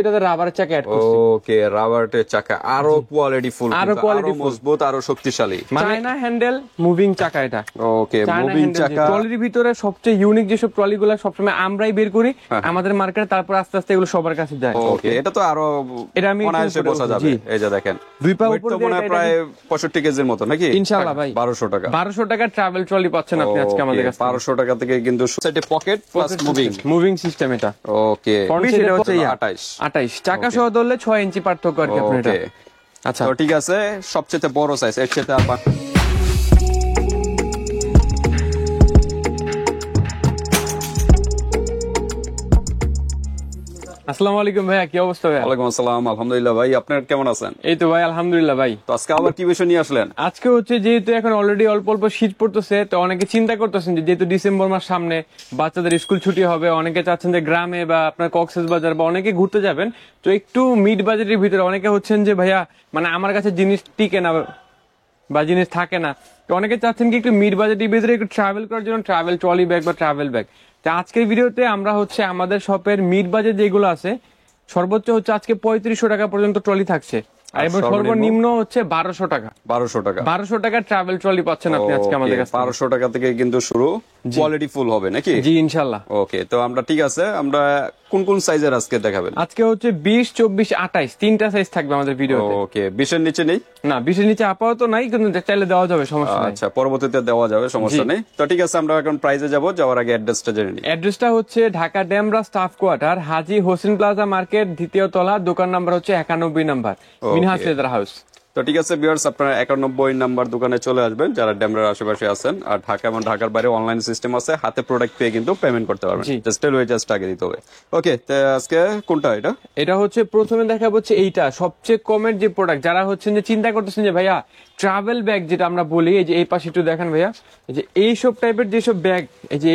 এটাতে রাবারের চাকা অ্যাড করছি। ওকে, রাবারের চাকা, আরো কোয়ালিটি ফুল, আরো মজবুত, আরো শক্তিশালী। চায়না হ্যান্ডেল মুভিং চাকা এটা। ওকে, মুভিং চাকা। ট্রলির ভিতরে সবচেয়ে ইউনিক যেসব ট্রলিগুলো সবসময় আমরাই বের করি আমাদের মার্কেটে, তারপর আস্তে আস্তে এগুলো সবার কাছে যায়। ওকে, এটা তো আরো এটা আমি অনায়াসে বসা যাবে। এই যে দেখেন, দুই পা উপরে তো মনে হয় প্রায় 65 কেজির মতো নাকি? ইনশাআল্লাহ ভাই। 1200 টাকা। 1200 টাকা ট্রাভেল ট্রলি পাচ্ছেন আপনি আজকে আমাদের কাছে। 1200 টাকা থেকে কিন্তু সাইডে পকেট প্লাস মুভিং সিস্টেম এটা। ওকে, এটা হচ্ছে 28 চাকা সহ ধরলে 6 ইঞ্চি পার্থক্য আর কি আপনার এটা। আচ্ছা, তো ঠিক আছে, সবচেয়ে বড় সাইজ, এর সাথে আর আসসালামু আলাইকুম ভাইয়া, কি অবস্থা ভাইয়া? ওয়ালাইকুম আসসালাম, আলহামদুলিল্লাহ ভাই, আপনার কেমন আছেন? এই তো ভাই আলহামদুলিল্লাহ ভাই। তো আজকে আবার কি বিষয় নিয়ে আসলেন? আজকে হচ্ছে যেহেতু এখন অলরেডি অল্প অল্প শীত পড়তেছে, তো অনেকে চিন্তা করতেছেন যে যেহেতু ডিসেম্বর মাস সামনে, বাচ্চাদের স্কুল ছুটি হবে, অনেকে চাচ্ছেন যে গ্রামে বা আপনার কক্সবাজার বা অনেকে ঘুরতে যাবেন, তো একটু মিড বাজেটের ভিতরে অনেকে হচ্ছেন যে ভাইয়া মানে আমার কাছে জিনিস টিকে না বা জিনিস থাকে না, তো অনেকে চাচ্ছেন কি একটু মিড বাজেটের ভিতরে একটু ট্রাভেল করার জন্য ট্রাভেল ট্রলি ব্যাগ বা ট্রাভেল ব্যাগ। তো আজকের ভিডিওতে আমরা হচ্ছে আমাদের শপের মিড বাজেট যেগুলো আছে সর্বোচ্চ হচ্ছে আজকে 3500 টাকা পর্যন্ত ট্রলি থাকছে, এবং সর্বনিম্ন হচ্ছে 1200 টাকা। 1200 টাকা ট্রাভেল ট্রলি পাচ্ছেন আপনি আজকে আমাদের কাছে। 1200 টাকা থেকে কিন্তু শুরু, কোয়ালিটি ফুল হবে নাকি? জি ইনশাআল্লাহ। ওকে, তো আমরা ঠিক আছে, আমরা কোন কোন সাইজের আজকে দেখাবেন? আজকে হচ্ছে 20, 24, 28 তিনটা সাইজ থাকবে আমাদের ভিডিওতে। ওকে, 20 এর নিচে নেই? না, 20 এর নিচে আপাতত নাই, কিন্তু চাইলে দেওয়া যাবে, সমস্যা নাই। আচ্ছা, পরবর্তীতে দেওয়া যাবে, সমস্যা নেই। তো ঠিক আছে, আমরা এখন প্রাইসে যাব, যাওয়ার আগে অ্যাড্রেসটা জেনে নিই। অ্যাড্রেসটা হচ্ছে ঢাকা ডেমরা স্টাফ কোয়ার্টার, হাজী হোসেন প্লাজা মার্কেট, দ্বিতীয় তলা, দোকান নাম্বার হচ্ছে 91 নাম্বার, মিনহাজ লেদার হাউস। তো ঠিক আছে ভিউয়ার্স, আপনারা 91 নাম্বার দোকানে চলে আসবেন যারা ডেমরার আশেপাশে আছেন। আর ঢাকা এবং ঢাকার বাইরে অনলাইন সিস্টেম আছে, হাতে প্রোডাক্ট পেয়ে কিন্তু পেমেন্ট করতে পারবেন, জাস্ট ডেলিভারি চার্জটা আগে দিতে হবে। ওকে, তো আজকে কোনটা এটা হচ্ছে প্রথমে দেখাবো হচ্ছে এইটা সবচেয়ে কমের যে প্রোডাক্ট, যারা হচ্ছেন যে চিন্তা করতেছেন যে ভাইয়া ট্রাভেল ব্যাগ যেটা আমরা বলি, এই যে এই পাশে একটু দেখেন ভাইয়া, এই যে এইসব টাইপের যেসব ব্যাগ, এই যে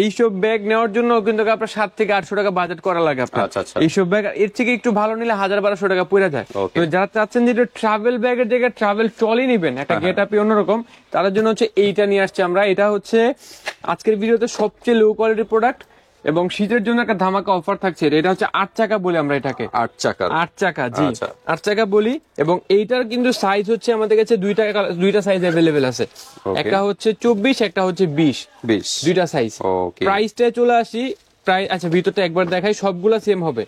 এইসব ব্যাগ নেওয়ার জন্য কিন্তু আপনার 700 থেকে 800 টাকা বাজেট করা লাগে আপনার। এইসব ব্যাগ এর থেকে একটু ভালো নিলে 1000-1200 টাকা পড়ে যায়। তো যারা চাচ্ছেন যে ট্রাভেল ব্যাগের জায়গায় ট্রাভেল ট্রলি নিবেন, একটা গেট আপি অন্যরকম, তাদের জন্য হচ্ছে এইটা নিয়ে আসছে আমরা। এটা হচ্ছে আজকের ভিডিওতে সবচেয়ে লো কোয়ালিটির প্রোডাক্ট, এবং শীতের জন্য একটা ধামাকা অফার থাকছে। এটা হচ্ছে 8 চাকা বলি আমরা এটাকে, 8 চাকা জি 8 চাকা বলি। এবং এইটার কিন্তু সাইজ হচ্ছে আমাদের কাছে দুইটা সাইজ অ্যাভেলেবেল আছে, একটা হচ্ছে 24, একটা হচ্ছে 20, দুইটা সাইজ। প্রাইসটা চলে আসি প্রায়, আচ্ছা ভিতরটা একবার দেখাই, সবগুলা সেম হবে,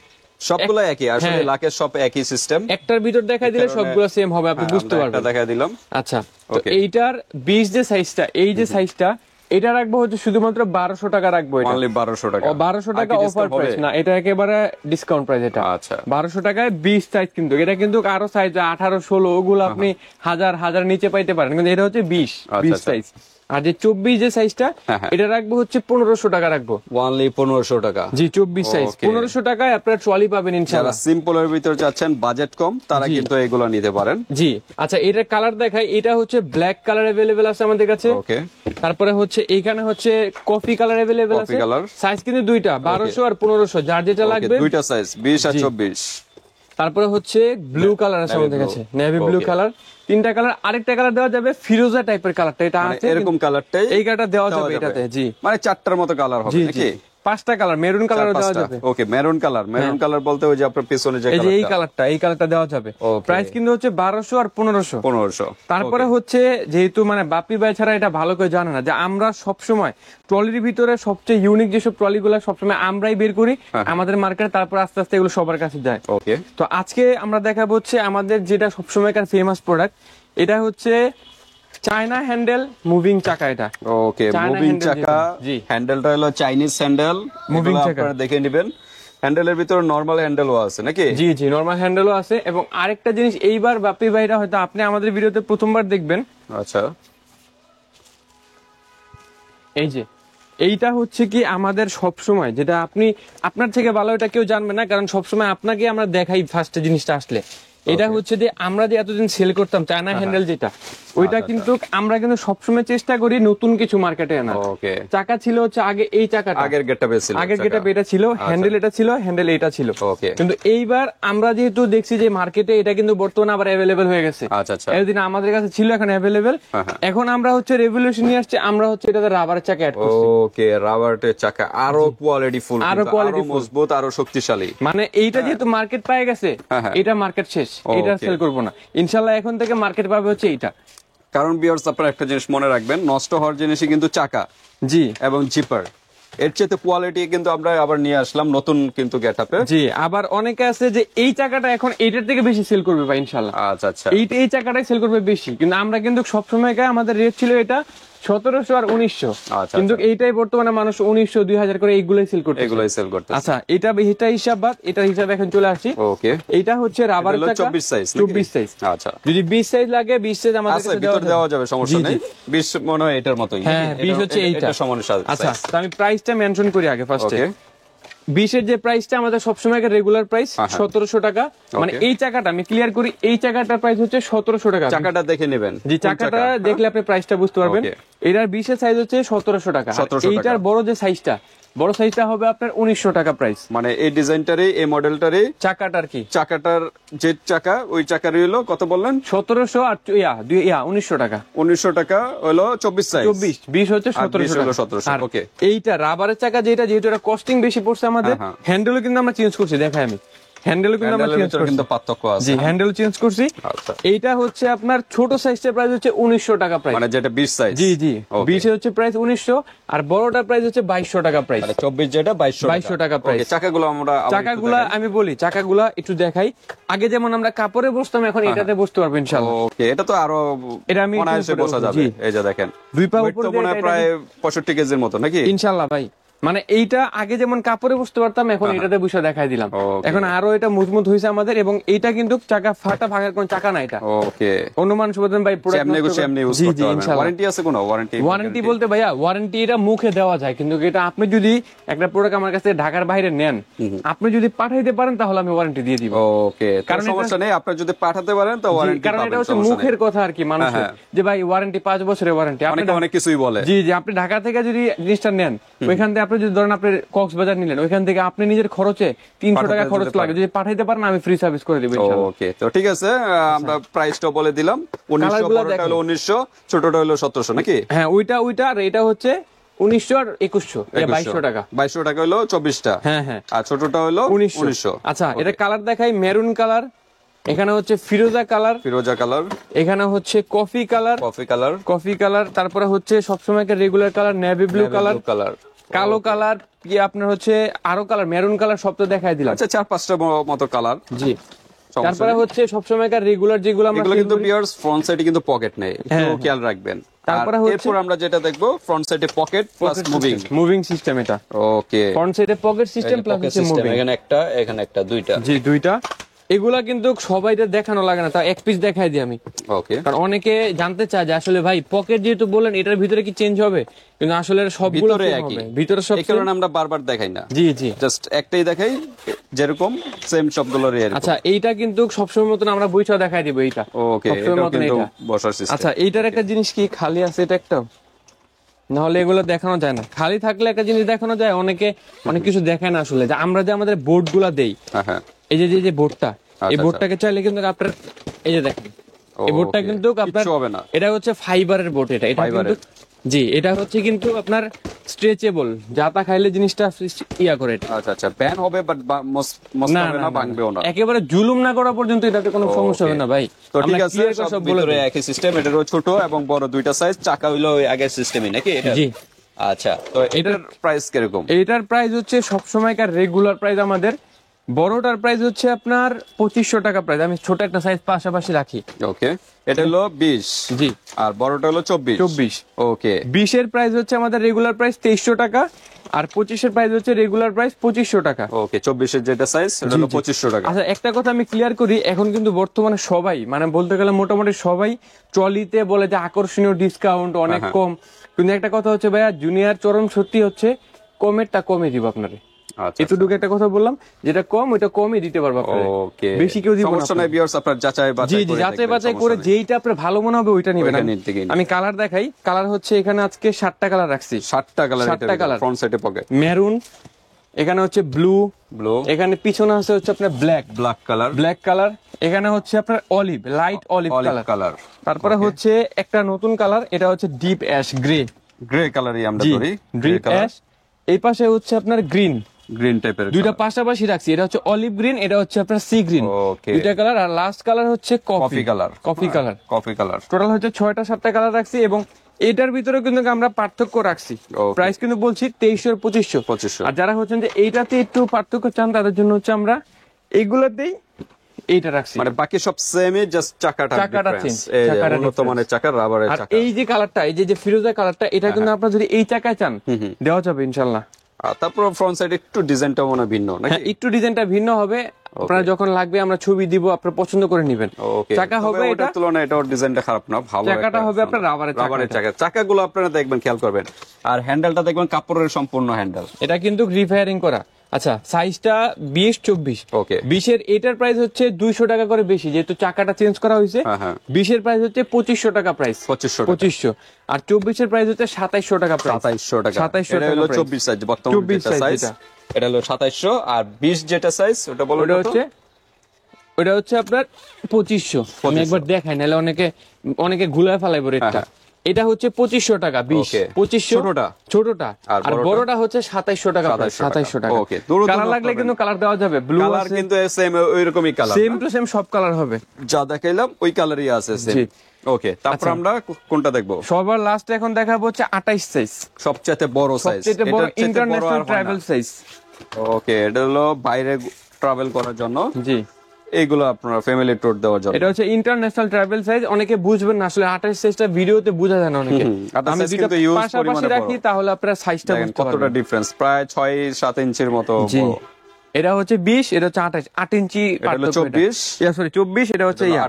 সবগুলো একই, আসলে লাকের সব একই সিস্টেম। একটার ভিতর দেখাই দিলে সবগুলো সেম হবে, আপনি বুঝতে পারবেন। এটা দেখাই দিলাম। আচ্ছা, তো এইটার 20 যে সাইজটা, এই যে সাইজটা, এটা রাখবো হচ্ছে শুধুমাত্র 1200 টাকা রাখবো। এটা অনলি 1200 টাকা। 1200 টাকা অফার প্রাইস না, এটা একেবারে ডিসকাউন্ট প্রাইস এটা। আচ্ছা, 1200 টাকায় 20 সাইজ, কিন্তু এটা কিন্তু আরো সাইজ 18, 16 ওগুলো আপনি হাজার নিচে পাইতে পারেন, কিন্তু এটা হচ্ছে 20 সাইজ। আর যে 24 যে সাইজটা, এটা রাখবো হচ্ছে 1500 টাকা রাখবো, অনলি 1500 টাকা। জি 24 সাইজ 1500 টাকায় আপনারা ট্রলি পাবেন ইনশাআল্লাহ। সিম্পলের ভিতর চাচ্ছেন, বাজেট কম, তারা কিন্তু এগুলো নিতে পারেন। জি আচ্ছা, এটার কালার দেখাই, এটা হচ্ছে ব্ল্যাক কালার अवेलेबल আছে আমাদের কাছে। ওকে, তারপরে হচ্ছে এইখানে হচ্ছে কফি কালার अवेलेबल আছে। সাইজ কিন্তু দুইটা, 1200 আর 1500, যার যেটা লাগবে দুইটা সাইজ, 20 আর 24। তারপরে হচ্ছে ব্লু কালার আছে আমাদের কাছে, নেভি ব্লু কালার, তিনটা কালার। আরেকটা কালার দেওয়া যাবে ফিরোজা টাইপের কালারটা, এটা আছে এরকম কালারটাই, এই কালারটা দেওয়া যাবে এটাতে। জি মানে 4টার মতো কালার হবে নাকি? 5টা কালার, মেরুন কালারও দেওয়া যাবে। ওকে, মেরুন কালার বলতে ওই যে আপনার পিছনে যে কালারটা, এই কালারটা দেওয়া যাবে। প্রাইস কিন্তু হচ্ছে 1200 আর 1500। তারপরে হচ্ছে যেহেতু মানে বাপি ভাই ছাড়া এটা ভালো করে জানে না যে আমরা সব সময় ট্রলির ভিতরে সবচেয়ে ইউনিক যেসব ট্রলিগুলো সবসময় আমরাই বের করি আমাদের মার্কেটে, তারপর আস্তে আস্তে এগুলো সবার কাছে যায়। ওকে, তো আজকে আমরা দেখাবো হচ্ছে আমাদের যেটা সবসময়কার ফেমাস প্রোডাক্ট, এটা হচ্ছে চায়না হ্যান্ডেল মুভিং চাকা। এটা ওকে, মুভিং চাকা। জি, হ্যান্ডেলটা হলো চাইনিজ হ্যান্ডেল, মুভিং চাকা আপনারা দেখে নেবেন। হ্যান্ডেলের ভিতরে নরমাল হ্যান্ডেলও আছে নাকি? জি নরমাল হ্যান্ডেলও আছে। এবং আরেকটা জিনিস, এইবার বাপি ভাইরা হয়তো আপনি আমাদের ভিডিওতে প্রথমবার দেখবেন। আচ্ছা, এই যে এইটা হচ্ছে কি আমাদের সব সময়, যেটা আপনি আপনার থেকে ভালো এটা কেউ জানবে না, কারণ সবসময় আপনাকে আমরা দেখাই ফার্স্টে জিনিসটা আসলে। এটা হচ্ছে যে আমরা যে এতদিন সেল করতাম চায়না হ্যান্ডেল, যেটা ওইটা কিন্তু আমরা কিন্তু সবসময় চেষ্টা করি নতুন কিছু মার্কেটে আনা। ওকে, চাকা ছিল হচ্ছে আগে এই চাকাটা, আগের গেটআপে ছিল, আগের গেটআপ এটা ছিল, হ্যান্ডেল এটা ছিল, হ্যান্ডেল এটা ছিল। ওকে, কিন্তু এইবার আমরা যেহেতু দেখছি যে মার্কেটে এটা কিন্তু বর্তমানে আবার অ্যাভেলেবেল হয়ে গেছে। আচ্ছা আচ্ছা, এতদিন আমাদের কাছে ছিল, এখন অ্যাভেলেবেল। এখন আমরা হচ্ছে রেভলিউশন নিয়ে আসছে, আমরা হচ্ছে এটাতে রাবারের চাকা অ্যাড করছি। ওকে, রাবারের চাকা আরো কোয়ালিটি ফুল, আরো quality full। মজবুত, আরো শক্তিশালী। মানে এইটা যেহেতু মার্কেট পেয়ে গেছে, এটা মার্কেট শেষ, এটা সেল করবো না ইনশাল্লাহ। এখন থেকে মার্কেট পাবে হচ্ছে এইটা। কারণ ভিউয়ার্স, আপনারা একটা জিনিস মনে রাখবেন, নষ্ট হওয়ার জিনিসই কিন্তু চাকা জি এবং জিপার। এর চেয়ে কোয়ালিটি কিন্তু আমরা আবার নিয়ে আসলাম নতুন কিন্তু গেটআপে। জি, আবার অনেকে আছে যে এই চাকাটা এখন এইটার থেকে বেশি সেল করবে ভাই ইনশাল্লাহ। আচ্ছা আচ্ছা, এই চাকাটাই সেল করবে বেশি। কিন্তু আমরা কিন্তু সবসময় আমাদের রেট ছিল এটা 1700 আর 1900, আচ্ছা, কিন্তু এইটাই বর্তমানে মানুষ 1900 2000 করে এইগুলাই সেল করতে। এগুলাই সেল করতে। আচ্ছা, এটা হিসাব বাদ, এটা হিসাব এখন চলে আসি। ওকে, এইটা হচ্ছে রাবার চাকা 24 সাইজ, 24 সাইজ। আচ্ছা, যদি 20 সাইজ লাগে 20 সাইজ আমাদের আচ্ছা, কাছে ভিতর দেওয়া যাবে, সমস্যা জি, জি। নেই। 20 মনে হয় এটার মতই। হ্যাঁ, 20 হচ্ছে এইটা। এটা সমান সাইজ। আচ্ছা, তো আমি প্রাইসটা মেনশন করি আগে ফার্স্টে। ওকে, 20 এর যে প্রাইসটা আমাদের সবসময় রেগুলার প্রাইস 1700 টাকা। মানে এই চাকাটা আমি ক্লিয়ার করি, এই চাকাটার প্রাইস হচ্ছে 1700 টাকা। চাকাটা দেখে নেবেন, জি, চাকাটা দেখলে আপনি প্রাইসটা বুঝতে পারবেন। ওকে। এটার 20 এর সাইজ হচ্ছে 1700 টাকা। 1700 টাকা। এইটার বড় যে সাইজটা, বড় সাইজটা হবে আপনার 1900 টাকা প্রাইস। মানে এই ডিজাইনটারই, এই মডেলটারই চাকাটার কি, চাকাটার যে চাকা, ওই চাকারই হলো কত বললেন? 1700 আর 1900 টাকা। 1900 টাকা হলো 24 সাইজ। 20 হচ্ছে 1700 হলো টাকা। 1700। আর ওকে, এইটা রাবারের চাকা যেটা, যেহেতু এটা কস্টিং বেশি পড়ছে আমাদের, হ্যান্ডেলও কিন্তু আমরা চেঞ্জ করছি, দেখাই আমি। হ্যান্ডেলও কিন্তু আমরা চেঞ্জ করছি, কিন্তু পার্থক্য আছে। জি, হ্যান্ডেল চেঞ্জ করছি। আচ্ছা, এইটা হচ্ছে আপনার ছোট সাইজটার প্রাইস হচ্ছে 1900 টাকা প্রাইস। মানে যেটা 20 সাইজ। জি জি, 20 এর হচ্ছে প্রাইস 1900, আর বড়টার প্রাইস হচ্ছে 2200 টাকা প্রাইস। মানে 24 যেটা 2200 টাকা প্রাইস। চাকাগুলো আমরা আবার একটু চাকাগুলা দেখাই। আমি বলি, চাকাগুলা একটু দেখাই। আগে যেমন আমরা কাপড়ে বসতাম, এখন এটাতে বসতে পারবো ইনশাআল্লাহ। ওকে, এটা তো আরো এটা আমি অনায়াসে একটু বসা উপরে যাবে। জি। এই যে দেখেন, দুই পা Weight উপরে তো দিয়ে মনে হয় এটা- প্রায় 65 কেজির মতো নাকি? ইনশাআল্লাহ ভাই। মানে এইটা আগে যেমন কাপড়ে বসতে পারতাম, এখন এটাতে বসে দেখাই দিলাম। Okay. এখন আরো এটা মজবুত হয়েছে আমাদের, এবং এইটা কিন্তু চাকা ভাঙার কোন চাকা না এটা। ওকে, অন্য মানুষ বলতেন ভাই প্রোডাক্ট এমনি গুছিয়ে এমনি ইউজ জি করতে জি পারবেন। ইনশাআল্লাহ। ওয়ারেন্টি আছে কোনো? ওয়ারেন্টি বলতে ভাইয়া, ওয়ারেন্টি এটা মুখে দেওয়া যায়, কিন্তু এটা আপনি যদি একটা প্রোডাক্ট আমার কাছে ঢাকার বাইরে নেন, আপনি যদি পাঠাইতে পারেন তাহলে আমি ওয়ারেন্টি দিয়ে দিব। ওকে, কারণ কারণ এটা- সমস্যা নেই, আপনি যদি পাঠাতে পারেন তো জি, ওয়ারেন্টি কারণ পাবেন। এটা হচ্ছে মুখের কথা আর কি মানুষের, যে ভাই ওয়ারেন্টি 5 বছরের ওয়ারেন্টি। আপনি অনেকে অনেক কিছুই বলে। জি জি, আপনি ঢাকা থেকে যদি জিনিসটা নেন, ওইখান থেকে আপনি যদি ধরেন আপনি কক্সবাজার নিলেন, ওইখান থেকে আপনি নিজের খরচে 300 টাকা পাঠাতে খরচ যদি লাগে, যদি পাঠাইতে পারেন আমি ফ্রি সার্ভিস করে দেব ইনশাআল্লাহ। ওকে, তো ঠিক আছে, আমরা প্রাইসটা বলে দিলাম। 1900, কালারগুলো বড়টা হলো 1900, ছোটটা হলো 1700 নাকি? হ্যাঁ, ওইটা আর এটা হচ্ছে 1900 আর 2100, এটা 2200 টাকা। 2200 টাকা হলো 24টা। হ্যাঁ হ্যাঁ, আর ছোটটা হলো 1900। আচ্ছা, এটা কালার দেখাই, মেরুন কালার, এখানে হচ্ছে ফিরোজা কালার, ফিরোজা কালার, এখানে হচ্ছে কফি কালার, কফি কালার, তারপরে হচ্ছে সবসময় regular colour navy blue colour, colour, কালো কালার, কি আপনার হচ্ছে আরো কালার, মেরুন কালার, সব তো দেখাই দিলাম। আচ্ছা, 4-5টা মতো কালার। জি, তারপরে হচ্ছে সবসময়কার রেগুলার যেগুলো আমরা এগুলো কিন্তু বিয়ার্স ফ্রন্ট সাইডে কিন্তু পকেট নেই, একটু খেয়াল রাখবেন। তারপরে তারপরে হচ্ছে আমরা যেটা দেখবো, ফ্রন্ট সাইডে পকেট প্লাস মুভিং সিস্টেম, এটা ওকে, ফ্রন্ট সাইডে পকেট সিস্টেম প্লাস হচ্ছে মুভিং। এখানে একটা দুইটা। জি, দুইটা। এগুলা কিন্তু সবাইটা দেখানো লাগে না, তা এক পিস দেখাই দিই আমি। ওকে, কারণ অনেকে জানতে চায় যে আসলে ভাই পকেট যেহেতু বলেন এটার ভিতরে কি চেঞ্জ হবে, কিন্তু আসলে সবগুলো ভিতরে same একই। হবে। ভিতরে সব এই কারণে আমরা বারবার দেখাই না, জি জি। জাস্ট একটাই দেখাই, যেরকম সেম সবগুলোর এরকম। আচ্ছা, এইটা কিন্তু সবসময় মতন আমরা বইটা দেখাই দিব এইটা। ওকে, সবসময় এটাও মতন কিন্তু এটা। বসার সিস্টেম। আচ্ছা, এইটার একটা জিনিস কি খালি আছে, এটা একটা, নাহলে এগুলো দেখানো যায় না। খালি থাকলে একটা জিনিস দেখানো যায়, অনেকে অনেক কিছু দেখায় না আসলে। যে আমরা যে আমাদের বোর্ড গুলা দেই, হ্যাঁ, এই যে বোর্ডটা, এই আচ্ছা, বোর্ডটাকে চাইলে কিন্তু আপনার এই যে দেখেন, এই বোর্ডটা ওকে, কিন্তু আপনার কিচ্ছু হবে না। এটা হচ্ছে ফাইবারের বোর্ড, এটা ফাইবারের। কিন্তু জি, এটা হচ্ছে কিন্তু আপনার স্ট্রেচেবল, যাতা খাইলে জিনিসটা ইয়া করে এটা। আচ্ছা আচ্ছা, ব্যান হবে বাট মস্ত না হবে না না, না, ভাঙবেও না। একেবারে জুলুম না করা পর্যন্ত এটাতে কোনো সমস্যা হবে না ভাই। তো ঠিক আমরা আছে, clear করে সব বলে ভিতরে দিই। একই সিস্টেম, এটারও ছোট এবং বড় দুইটা সাইজ, চাকা হইলো ওই আগের সিস্টেমই নাকি এটা? জি। আচ্ছা, তো এটার প্রাইস কিরকম? এইটার প্রাইস হচ্ছে সবসময়কার রেগুলার প্রাইস আমাদের, বড়টার প্রাইস হচ্ছে আপনার 2500 টাকা প্রাইস। আমি ছোট একটা সাইজ পাশাপাশি রাখি। ওকে, এটা হলো 20, জি, আর বড়টা হলো 24। ওকে, 20 এর প্রাইস হচ্ছে আমাদের রেগুলার প্রাইস 2300 টাকা, আর 25 এর প্রাইস হচ্ছে রেগুলার প্রাইস 2500 টাকা। ওকে, 24 এর যেটা সাইজ এটা হলো 2500 টাকা। আচ্ছা, একটা কথা আমি ক্লিয়ার করি, এখন কিন্তু বর্তমানে সবাই, মানে বলতে গেলে মোটামুটি সবাই ট্রলিতে বলে যে আকর্ষণীয় ডিসকাউন্ট অনেক কম, কিন্তু একটা কথা হচ্ছে ভাইয়া, জুনিয়র চরম সত্যি হচ্ছে কমেরটা কমে দিব আপনারে। আচ্ছা, এতটুকু একটা কথা বললাম, যেটা কম ওইটা কমই দিতে পারবো আপনাকে, ওকে বেশি কেউ দিব না। সমস্যা নাই ভিউয়ার্স, আপনার যাচাই জি বাছাই জি, করে যাচাই দেখবেন, বাছাই সমস্যা করে নেই। যেইটা আপনার ভালো মনে হবে ওইটা নিবেন। ওইটা নিতে গিয়ে আমি কালার দেখাই, কালার হচ্ছে এখানে আজকে 7টা কালার রাখছি। 7টা কালার, 7টা কালার, ফ্রন্ট সাইডে পকেট মেরুন, এখানে হচ্ছে ব্লু, ব্লু, এখানে পিছনে আছে হচ্ছে আপনার black, black colour, black colour, এখানে হচ্ছে আপনার olive, light olive colour, colour, তারপরে হচ্ছে একটা নতুন কালার, এটা হচ্ছে ডিপ অ্যাশ গ্রে, গ্রে কালারই আমরা জি ধরি, ডিপ অ্যাশ। এই পাশে হচ্ছে আপনার গ্রিন, গ্রিন টাইপের দুইটা পাশাপাশি রাখছি, এটা হচ্ছে অলিভ গ্রিন, এটা হচ্ছে আপনার সি গ্রিন, ওকে। দুইটা কালার। আর লাস্ট কালার হচ্ছে coffee colour, coffee colour. Coffee colour. Total হচ্ছে 6টা 7টা কালার রাখছি, এবং এটার ভিতরে কিন্তু আমরা পার্থক্য রাখছি। Okay. প্রাইস কিন্তু বলছি 2300 2500। 2500। আর যারা হচ্ছেন যে এইটাতে একটু পার্থক্য চান তাদের জন্য হচ্ছে আমরা এইগুলাতেই এইটা রাখছি। মানে বাকি সব সেমই, জাস্ট চাকাটা চাকাটা ডিফারেন্স। change, এই চাকাটা উন্নত difference। মানের চাকা, রাবারের আর চাকা। এই যে কালারটা, এই যে ফিরোজা কালারটা, এটা কিন্তু আপনারা যদি এই চাকায় চান দেওয়া যাবে ইনশাআল্লাহ। আর তারপর ফ্রন্ট সাইডে একটু ডিজাইনটা মনে হয় ভিন্ন নাকি? হ্যাঁ, একটু ডিজাইনটা ভিন্ন হবে। আপনারা যখন লাগবে আমরা ছবি দিব, আপনারা পছন্দ করে নেবেন। ওকে, চাকা হবে এটা, ওটার তুলনায় এটার ডিজাইনটা খারাপ না, ভালো। চাকাটা একটা হবে আপনার রাবারের চাকা। রাবারের চাকা। চাকাগুলো আপনারা দেখবেন, খেয়াল করবেন। আর হ্যান্ডেলটা দেখবেন কাপড়ের সম্পূর্ণ হ্যান্ডেল। এটা কিন্তু রিফায়ারিং করা। আচ্ছা, সাইজটা 20 24। ওকে। 20 এর এটার প্রাইস হচ্ছে 200 টাকা করে বেশি, যেহেতু চাকাটা চেঞ্জ করা হয়েছে। হ্যাঁ। 20 এর প্রাইস হচ্ছে 2500 টাকা প্রাইস, 2500 আর 24 এর প্রাইস হচ্ছে 2700 টাকা প্রাইস। 2700 টাকা। 2700 এটা টাকা হলো price। 24 সাইজ, বর্তমানে 24 যেটা সাইজ যেটা। এটা হলো 2700। আর 20 যেটা সাইজ ওটা বলো। ওটা হচ্ছে আপনার 2500। আমি একবার দেখাই, নাহলে অনেকে ঘুলায় ফেলাইবো রেটটা। এটা হচ্ছে 2500 টাকা, 20 Okay. 2500 ছোটটা, আর আর বড়টা হচ্ছে 2700 টাকা, 2700 টাকা। Okay, দূর কালার লাগলে কিন্তু কালার দেওয়া যাবে, ব্লু কালার আছে, কিন্তু সেম, ওইরকমই কালার, সেম টু সেম সব কালার হবে। যা দেখাইলাম ওই কালারই আছে সেম। জি। ওকে, তারপর আমরা কোনটা দেখবো? সবার লাস্টে এখন দেখাবো হচ্ছে 28 সাইজ, সবচেয়ে বড় সাইজ, সবচেয়ে বড় ইন্টারন্যাশনাল ট্রাভেল সাইজ। ওকে, এটা হলো বাইরে ট্রাভেল করার জন্য। জি, এইগুলো আপনারা ফ্যামিলি ট্যুর দেওয়ার জন্য। এটা হচ্ছে ইন্টারন্যাশনাল ট্রাভেল সাইজ। অনেকে বুঝবেন না আসলে 28 সাইজটা ভিডিওতে বোঝা যায় না অনেকে। 28 আমি size দুইটা কিন্তু huge পাশাপাশি পরিমাণে রাখি, বড়। তাহলে আপনারা সাইজটা দেখেন বুঝতে কতটা পারবেন। ডিফারেন্স, প্রায় 6-7 ইঞ্চির মতো জি, বড়। এটা হচ্ছে 20, এটা হচ্ছে 28, 8 ইঞ্চি এটা হলো পার্থক্য। 24, সরি 24, এটা হচ্ছে এটা হলো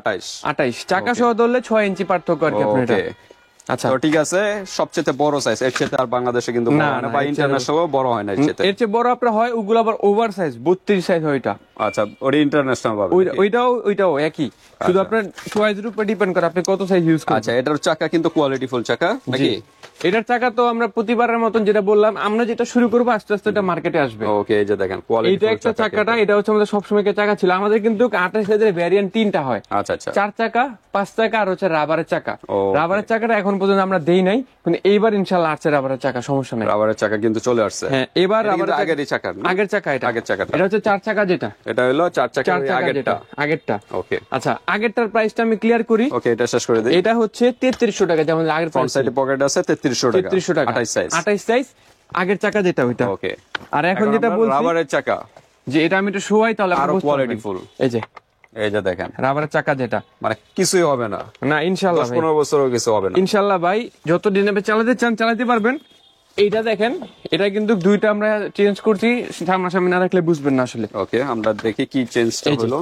28 চাকা সহ ধরলে 6 ইঞ্চি পার্থক্য আর কি আপনার এটা। ওকে, আচ্ছা, তো ঠিক আছে, সবচেয়ে বড় সাইজ, এর চেয়ে আর বাংলাদেশে কিন্তু বড় না, হয় না, না, বা এর চেয়ে ইন্টারন্যাশনালও বড় হয় না এর চেয়ে। এর চেয়ে বড় আপনার হয়, ওগুলো আবার ওভার সাইজ 32 সাইজ হয় এটা। আচ্ছা, ওটা ইন্টারন্যাশনাল ভাবে। ওইটাও একই, শুধু আপনার চয়েসের উপর ডিপেন্ড করে আপনি কত সাইজ ইউজ করেন। আচ্ছা, এটার চাকা কিন্তু কোয়ালিটি ফুল চাকা নাকি? এটার চাকা তো আমরা প্রতিবারের মতন যেটা বললাম, আমরা যেটা শুরু করবো আস্তে আস্তে এটা মার্কেটে আসবে। ওকে, এই যে দেখেন কোয়ালিটি এইটা একটা চাকাটা, এটা হচ্ছে আমাদের সবসময় চাকা ছিল। আমাদের কিন্তু 28 সাইজের ভ্যারিয়েন্ট 3টা হয়, আচ্ছা আচ্ছা, 4 চাকা, 5 চাকা, আর হচ্ছে রাবারের চাকা। Okay. রাবারের চাকাটা এখন পর্যন্ত আমরা দেই নাই, কিন্তু এইবার ইনশাআল্লাহ আসছে রাবারের চাকা, সমস্যা নাই। রাবারের চাকা কিন্তু চলে আসছে। হ্যাঁ, এবার এটা কিন্তু রাবারের আগেরই চাকা না? আগের চাকা, এটা আগের চাকাটা। এটা হচ্ছে 4 চাকা যেটা, এটা হলো 4 চাকা 4 চাকা যেটা আগেরটা। ওকে, আচ্ছা, আগেরটার প্রাইসটা আমি ক্লিয়ার করি। ওকে, এটা শেষ করে দেই। এটা হচ্ছে 3300 টাকা, যেমন আগের ফ্রন্ট সাইডে পকেট আছে 3300 টাকা, 3300 টাকা, 28 সাইজ। 28 সাইজ আগের চাকা যেটা ওইটা। ওকে, আর এখন যেটা বলছি রাবারের চাকা, যে এটা আমি একটু শোয়াই তাহলে আরো আপনি বুঝতে কোয়ালিটি পারবেন। ফুল। এই যে এই যে দেখেন, রাবারের চাকা যেটা, মানে কিছুই হবে না, না ইনশাআল্লাহ ভাই, 10-15 বছরও কিছু হবে না ইনশাআল্লাহ ভাই, যত দিন আপনি চালাতে চান চালাতে পারবেন। এইটা দেখেন, এটা কিন্তু দুইটা আমরা চেঞ্জ করছি, সামনাসামনি না রাখলে বুঝবেন না আসলে। ওকে, আমরা দেখি কি চেঞ্জটা এই যে। হলো।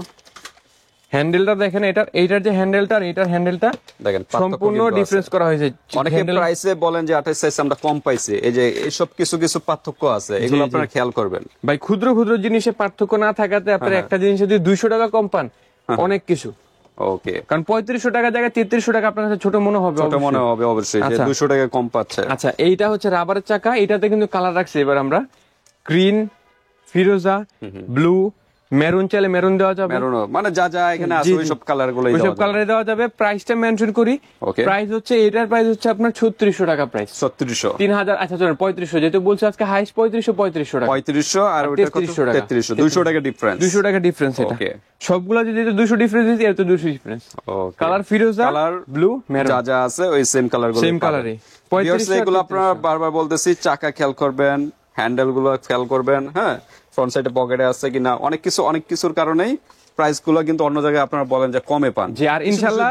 হ্যান্ডেলটা দেখেন, এইটার যে হ্যান্ডেলটা আর এইটার হ্যান্ডেলটা দেখেন পার্থক্য সম্পূর্ণ কিন্তু আছে। ডিফারেন্স করা হয়েছে। অনেকে হ্যান্ডেল প্রাইসে বলেন যে 28 সাইজ আমরা কম পাইছি, এই যে এইসব কিছু কিছু পার্থক্য আছে, এগুলো জি। আপনারা খেয়াল করবেন। ভাই, ক্ষুদ্র ক্ষুদ্র জিনিসে পার্থক্য না থাকাতে আপনার একটা জিনিস যদি 200 টাকা কম পান, অনেক কিছু। ওকে, কারণ 3500 টাকা জায়গায় 3300 টাকা আপনার কাছে ছোট মনে হবে, ছোট অবশ্যই। মনে হবে অবশ্যই যে আচ্ছা। 200 টাকা কম পাচ্ছে। আচ্ছা, এইটা হচ্ছে রাবারের চাকা, এটাতে কিন্তু কালার রাখছি এবার আমরা, গ্রিন, ফিরোজা, ব্লু, মেরুন, চাইলে মেরুন দেওয়া যাবে, মেরুনও, মানে যা যা এখানে আছে জি, জি। ওইসব কালার গুলোই ওইসব দেওয়া যাবে। কালারে দেওয়া যাবে। প্রাইসটা মেনশন করি, Okay. প্রাইস হচ্ছে এটার প্রাইস হচ্ছে আপনার 3600 টাকা প্রাইস। 3600, 3000, আচ্ছা চলেন 3500, যেহেতু বলছি আজকে হাইস্ট 3500 টাকা, 3500 আর ওইটা কত? 3300 টাকা। 3300, 200 টাকা ডিফারেন্স। 200 টাকা ডিফারেন্স। এটা Okay. সবগুলা যদি 200 ডিফারেন্স দিই, এর তো 200 ডিফারেন্স। ওকে, কালার ফিরোজা, কালার ব্লু, মেরুন, যা যা আছে ওই সেম কালার গুলো, সেম কালারে 3500 এগুলো আপনারা বারবার বলতেছি, চাকা খেয়াল করবেন, হ্যান্ডেল গুলো খেয়াল করবেন, হ্যাঁ, ফ্রন্ট সাইডে পকেটে আছে কিনা, অনেক কিছুর কারণেই প্রাইস গুলো কিন্তু অন্য জায়গায় আপনারা বলেন যে কমে পান। যে আর ইনশাআল্লাহ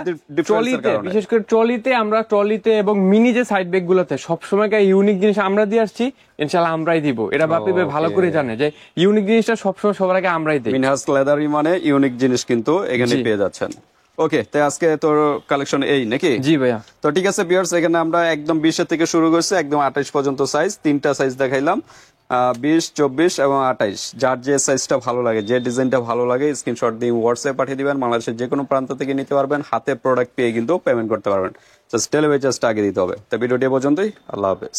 ট্রলিতে, বিশেষ করে ট্রলিতে, আমরা ট্রলিতে এবং মিনি যে সাইড ব্যাগ গুলোতে সবসময় ইউনিক জিনিস আমরা দিয়ে আসছি, ইনশাআল্লাহ আমরাই দিব। এটা বাপি ভাই ভালো করে জানে যে ইউনিক জিনিসটা সবসময় সবার আগে আমরাই দিই। মিনহাজ লেদারি মানে ইউনিক জিনিস কিন্তু এখানে জি। পেয়ে যাচ্ছেন। ওকে, তাই আজকে তোর কালেকশন এই নাকি? জি ভাইয়া। তো ঠিক আছে ভিউয়ার্স, এখানে আমরা একদম 20 থেকে শুরু করছি একদম 28 পর্যন্ত সাইজ, 3টা সাইজ দেখাইলাম। 20, 24 এবং 28, যার যে সাইজটা ভালো লাগে, যে ডিজাইনটা ভালো লাগে স্ক্রিনশট দিয়ে হোয়াটসঅ্যাপ পাঠিয়ে দিবেন। বাংলাদেশের যে কোনো প্রান্ত থেকে নিতে পারবেন, হাতে প্রোডাক্ট পেয়ে কিন্তু পেমেন্ট করতে পারবেন। জাস্ট ডেলিভারি চার্জটা আগে দিতে হবে। তো ভিডিওটি এ পর্যন্তই, আল্লাহ হাফেজ।